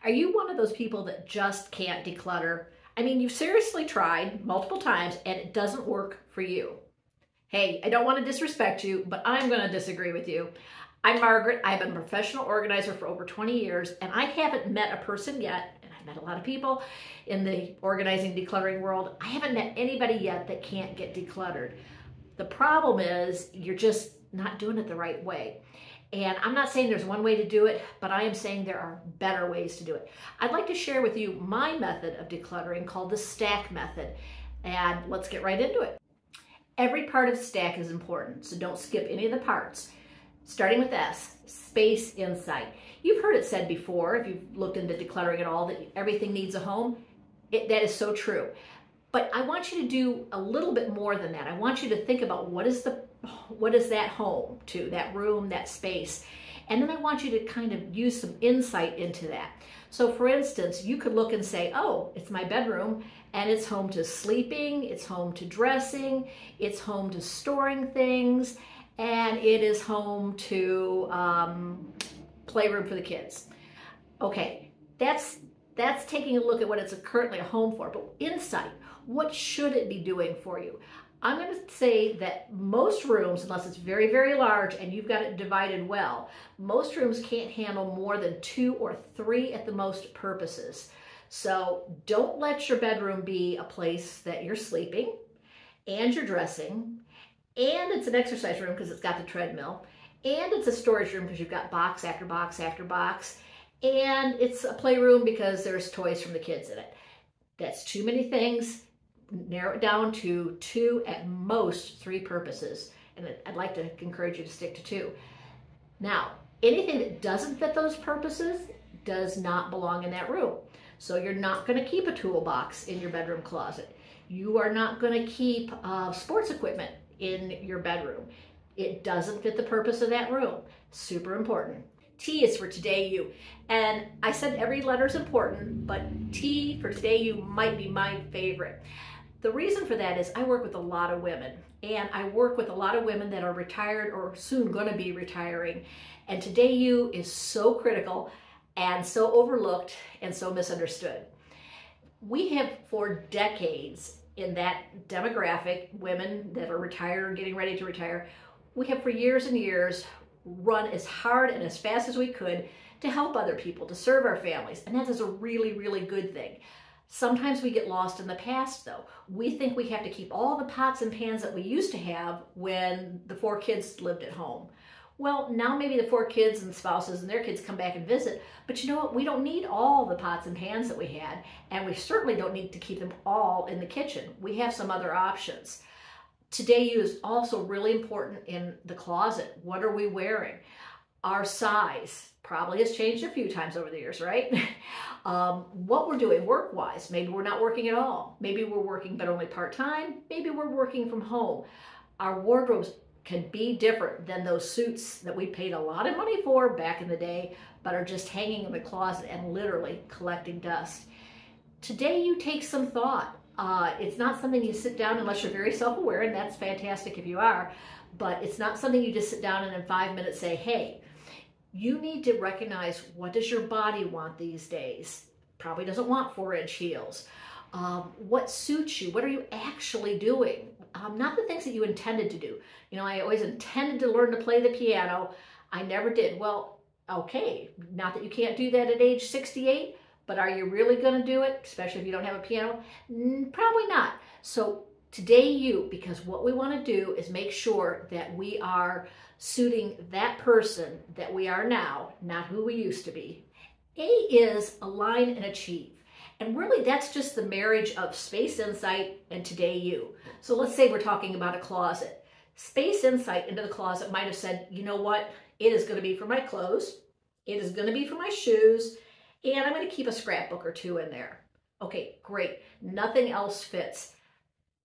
Are you one of those people that just can't declutter? I mean, you've seriously tried multiple times and it doesn't work for you. Hey, I don't want to disrespect you, but I'm going to disagree with you. I'm Margaret. I've been a professional organizer for over 20 years, and I haven't met a person yet, and I've met a lot of people in the organizing, decluttering world. I haven't met anybody yet that can't get decluttered. The problem is you're just not doing it the right way. And I'm not saying there's one way to do it, but I am saying there are better ways to do it. I'd like to share with you my method of decluttering called the stack method. And let's get right into it. Every part of stack is important, so don't skip any of the parts. Starting with S, space insight. You've heard it said before, if you've looked into decluttering at all, that everything needs a home. That is so true. But I want you to do a little bit more than that. I want you to think about what is that home to, that room, that space. And then I want you to kind of use some insight into that. So for instance, you could look and say, oh, it's my bedroom and it's home to sleeping, it's home to dressing, it's home to storing things, and it is home to playroom for the kids. Okay, that's taking a look at what it's currently a home for, but insight, what should it be doing for you? I'm going to say that most rooms, unless it's very, very large and you've got it divided well, most rooms can't handle more than 2 or 3 at the most purposes. So don't let your bedroom be a place that you're sleeping and you're dressing, and it's an exercise room because it's got the treadmill, and it's a storage room because you've got box after box after box, and it's a playroom because there's toys from the kids in it. That's too many things. Narrow it down to 2, at most 3 purposes. And I'd like to encourage you to stick to 2. Now, anything that doesn't fit those purposes does not belong in that room. So you're not going to keep a toolbox in your bedroom closet. You are not going to keep sports equipment in your bedroom. It doesn't fit the purpose of that room. Super important. T is for today you. And I said every letter is important, but T for today you might be my favorite. The reason for that is I work with a lot of women, and I work with a lot of women that are retired or soon going to be retiring. And today you is so critical and so overlooked and so misunderstood. We have for decades in that demographic, women that are retired or getting ready to retire, we have for years and years run as hard and as fast as we could to help other people, to serve our families. And that is a really, really good thing. Sometimes we get lost in the past though. We think we have to keep all the pots and pans that we used to have when the 4 kids lived at home. Well, now maybe the 4 kids and spouses and their kids come back and visit, but you know what? We don't need all the pots and pans that we had, and we certainly don't need to keep them all in the kitchen. We have some other options. Today you is also really important in the closet. What are we wearing? Our size probably has changed a few times over the years, right? What we're doing work-wise, maybe we're not working at all. Maybe we're working but only part-time. Maybe we're working from home. Our wardrobes can be different than those suits that we paid a lot of money for back in the day, but are just hanging in the closet and literally collecting dust. Today you take some thought. It's not something you sit down unless you're very self-aware, and that's fantastic if you are, but it's not something you just sit down and in 5 minutes say, hey, you need to recognize, what does your body want these days? Probably doesn't want 4-inch heels. What suits you? What are you actually doing? Not the things that you intended to do. You know, I always intended to learn to play the piano. I never did. Well, okay, not that you can't do that at age 68, but are you really going to do it, especially if you don't have a piano? Probably not. So today you, because what we want to do is make sure that we are suiting that person that we are now, not who we used to be. A is align and achieve. And really that's just the marriage of space insight and today you. So let's say we're talking about a closet. Space insight into the closet might have said, you know what, it is going to be for my clothes, it is going to be for my shoes, and I'm going to keep a scrapbook or 2 in there. Okay, great. Nothing else fits.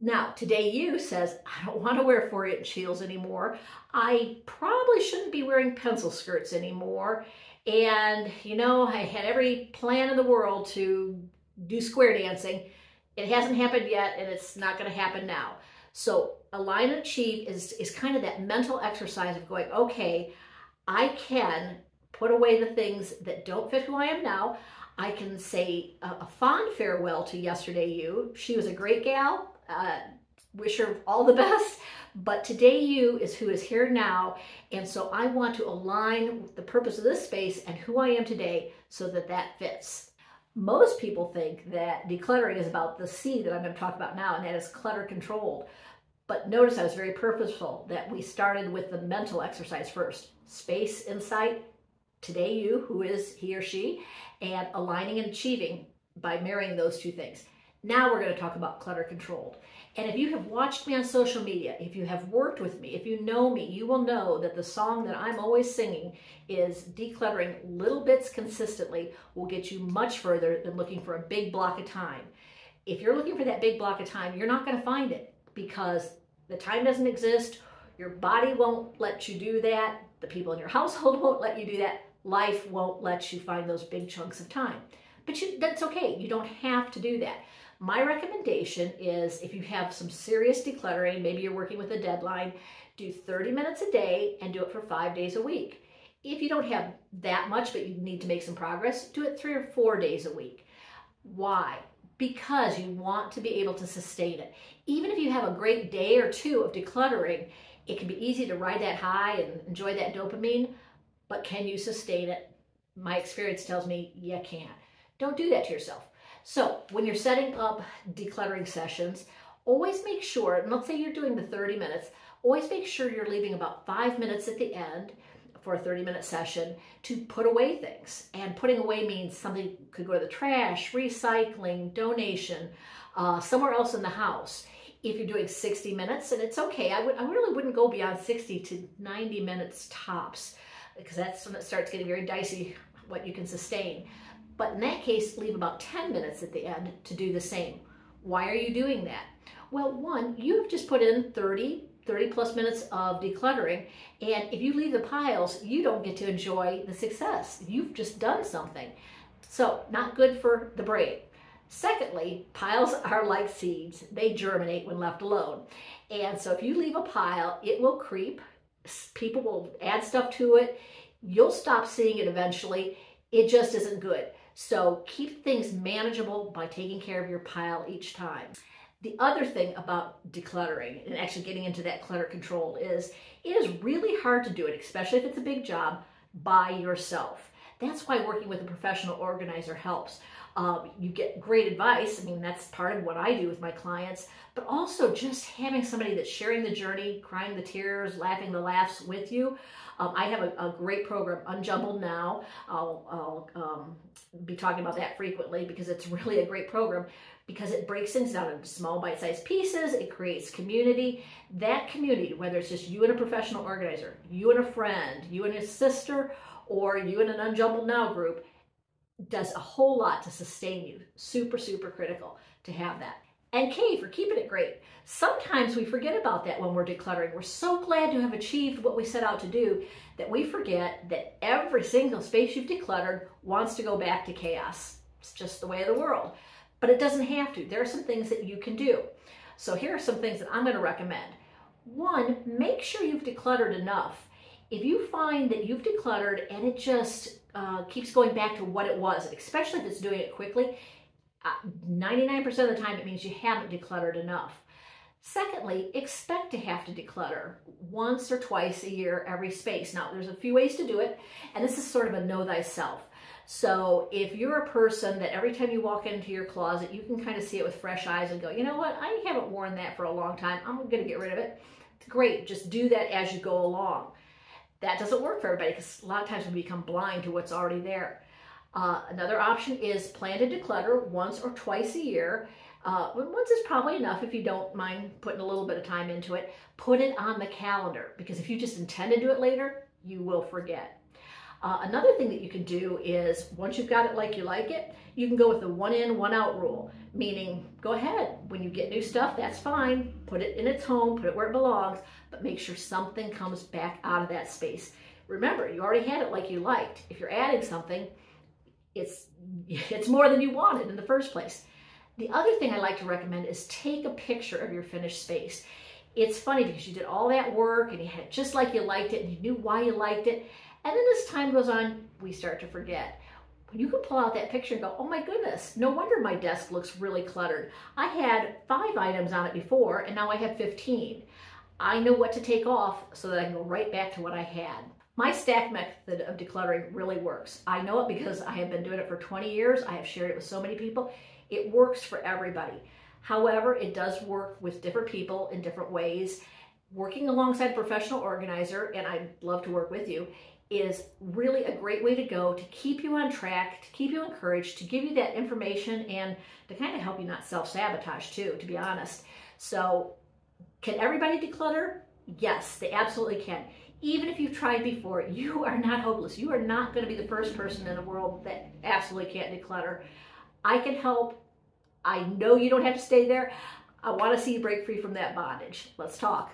Now, today you says, I don't want to wear 4-inch heels anymore. I probably shouldn't be wearing pencil skirts anymore. And, you know, I had every plan in the world to do square dancing. It hasn't happened yet, and it's not going to happen now. So align and achieve is kind of that mental exercise of going, okay, I can put away the things that don't fit who I am now. I can say a fond farewell to yesterday you. She was a great gal. Wish her all the best. But today you is who is here now. And so I want to align with the purpose of this space and who I am today so that that fits. Most people think that decluttering is about the C that I'm going to talk about now, and that is clutter controlled. But notice I was very purposeful that we started with the mental exercise first. Space, insight, today you, who is he or she, and aligning and achieving by marrying those two things. Now we're going to talk about clutter controlled. And if you have watched me on social media, if you have worked with me, if you know me, you will know that the song that I'm always singing is decluttering little bits consistently will get you much further than looking for a big block of time. If you're looking for that big block of time, you're not going to find it because the time doesn't exist. Your body won't let you do that. The people in your household won't let you do that. Life won't let you find those big chunks of time. But that's okay. You don't have to do that. My recommendation is if you have some serious decluttering, maybe you're working with a deadline, do 30 minutes a day and do it for 5 days a week. If you don't have that much, but you need to make some progress, do it 3 or 4 days a week. Why? Because you want to be able to sustain it. Even if you have a great day or two of decluttering, it can be easy to ride that high and enjoy that dopamine, but can you sustain it? My experience tells me you can't. Don't do that to yourself. So when you're setting up decluttering sessions, always make sure, and let's say you're doing the 30 minutes, always make sure you're leaving about 5 minutes at the end for a 30-minute session to put away things. And putting away means something could go to the trash, recycling, donation, somewhere else in the house. If you're doing 60 minutes, and it's okay, I really wouldn't go beyond 60 to 90 minutes tops, because that's when it starts getting very dicey what you can sustain. But in that case, leave about 10 minutes at the end to do the same. Why are you doing that? Well, one, you've just put in 30 plus minutes of decluttering, and if you leave the piles, you don't get to enjoy the success. You've just done something. So, not good for the brain. Secondly, piles are like seeds. They germinate when left alone. And so if you leave a pile, it will creep. People will add stuff to it. You'll stop seeing it eventually. It just isn't good. So keep things manageable by taking care of your pile each time. The other thing about decluttering and actually getting into that clutter control is it is really hard to do it, especially if it's a big job, by yourself. That's why working with a professional organizer helps. You get great advice. I mean, that's part of what I do with my clients, but also just having somebody that's sharing the journey, crying the tears, laughing the laughs with you. I have a great program, UnjumbledNOW. I'll be talking about that frequently because it's really a great program because it breaks things down into small bite-sized pieces. It creates community. That community, whether it's just you and a professional organizer, you and a friend, you and a sister, or you and an UnjumbledNOW group, does a whole lot to sustain you. Super, super critical to have that. And K for keeping it great. Sometimes we forget about that when we're decluttering. We're so glad to have achieved what we set out to do that we forget that every single space you've decluttered wants to go back to chaos. It's just the way of the world. But it doesn't have to. There are some things that you can do. So here are some things that I'm going to recommend. One, make sure you've decluttered enough. If you find that you've decluttered and it just keeps going back to what it was, especially if it's doing it quickly, 99% of the time it means you haven't decluttered enough. Secondly, expect to have to declutter once or twice a year every space. Now, there's a few ways to do it, and this is sort of a know thyself. So if you're a person that every time you walk into your closet, you can kind of see it with fresh eyes and go, you know what, I haven't worn that for a long time. I'm going to get rid of it. Great, just do that as you go along. That doesn't work for everybody because a lot of times we become blind to what's already there. Another option is plan to declutter once or twice a year. Once is probably enough if you don't mind putting a little bit of time into it. Put it on the calendar because if you just intend to do it later, you will forget. Another thing that you can do is once you've got it like you like it, you can go with the one in, one out rule. Meaning, go ahead. When you get new stuff, that's fine. Put it in its home, put it where it belongs, but make sure something comes back out of that space. Remember, you already had it like you liked. If you're adding something, it's more than you wanted in the first place. The other thing I like to recommend is take a picture of your finished space. It's funny because you did all that work and you had it just like you liked it and you knew why you liked it. And then as time goes on, we start to forget. You can pull out that picture and go, oh my goodness, no wonder my desk looks really cluttered. I had 5 items on it before, and now I have 15. I know what to take off so that I can go right back to what I had. My stack method of decluttering really works. I know it because I have been doing it for 20 years. I have shared it with so many people. It works for everybody. However, it does work with different people in different ways. Working alongside a professional organizer, and I'd love to work with you, is really a great way to go to keep you on track, to keep you encouraged, to give you that information, and to kind of help you not self-sabotage too, to be honest. So can everybody declutter? Yes, they absolutely can. Even if you've tried before, you are not hopeless. You are not going to be the first person in the world that absolutely can't declutter. I can help. I know you don't have to stay there. I want to see you break free from that bondage. Let's talk.